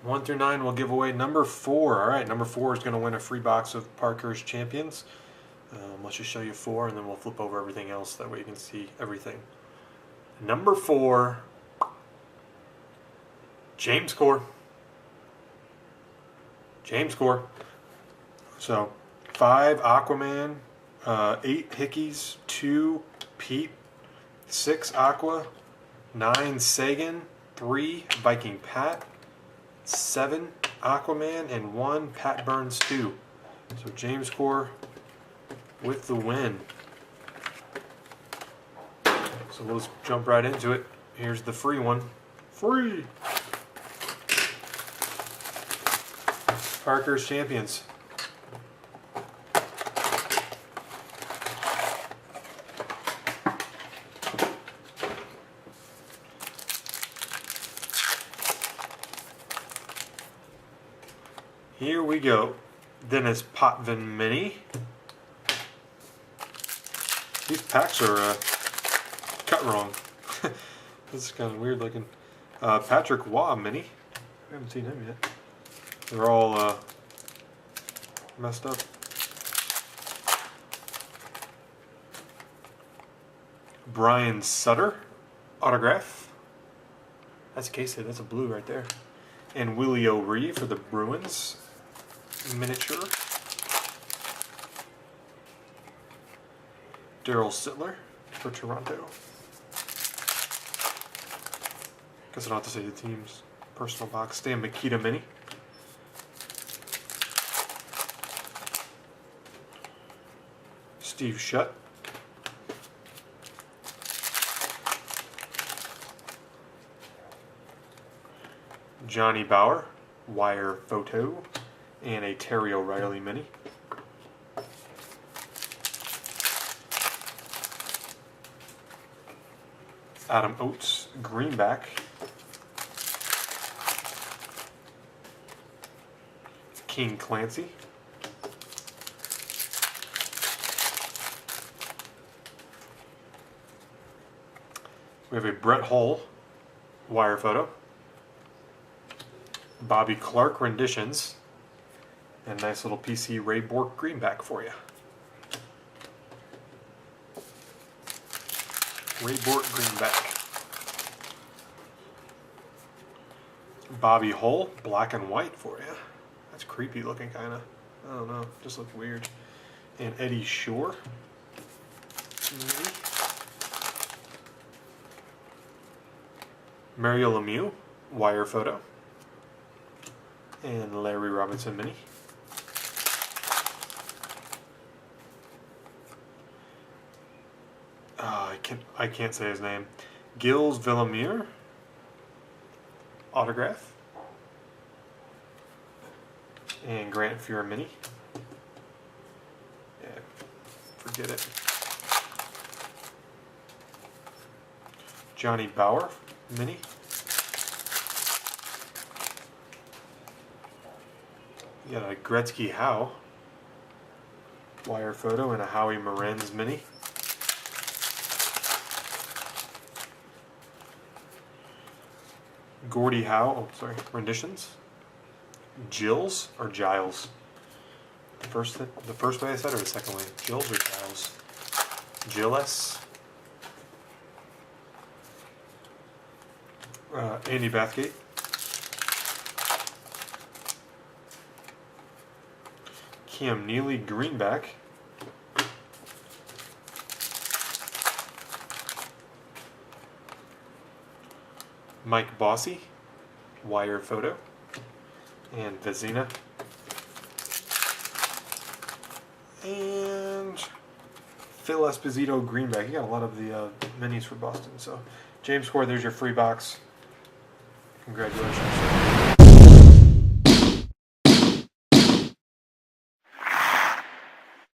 1 through 9 we'll give away number 4. All right, number 4 is going to win a free box of Parkhurst Champions. Let's just show you 4, and then we'll flip over everything else. That way you can see everything. Number 4, Jameskor. Jameskor. So 5 Aquaman, 8 Hickeys, 2 Pete, 6 Aqua, 9 Sagan, 3 Viking Pat, 7 Aquaman, and 1 Pat Burns 2. So Jameskor with the win. So we'll just jump right into it. Here's the free one. Free! Parkhurst Champions. Here we go. Dennis Potvin Mini. These packs are cut wrong. This is kind of weird looking. Patrick Waugh Mini. I haven't seen him yet. They're all messed up. Brian Sutter autograph. That's a case hit. That's a blue right there. And Willie O'Ree for the Bruins miniature. Daryl Sittler for Toronto. Guess I don't have to say the team's personal box. Stan Mikita Mini. Steve Shutt. Johnny Bauer, wire photo, and a Terry O'Reilly Mini. Adam Oates, greenback. King Clancy. We have a Brett Hull wire photo. Bobby Clark renditions. And a nice little PC Ray Bork greenback for you. Ray Bork greenback. Bobby Hull, black and white for you. That's creepy looking, kind of. I don't know, just looks weird. And Eddie Shore. Mario Lemieux, wire photo. And Larry Robinson Mini. I can't say his name. Gilles Villemure, autograph. And Grant Fuhr Mini. Yeah, forget it. Johnny Bauer Mini. You got a Gretzky Howe wire photo and a Howie Morenz Mini. Gordie Howe, renditions. Giles or Giles? The first way I said it or the second way? Giles or Giles? Gilles. Andy Bathgate. Cam Neely greenback. Mike Bossy, wire photo, and Vezina. And Phil Esposito greenback. You got a lot of the minis for Boston. So Jameskor, there's your free box. Congratulations.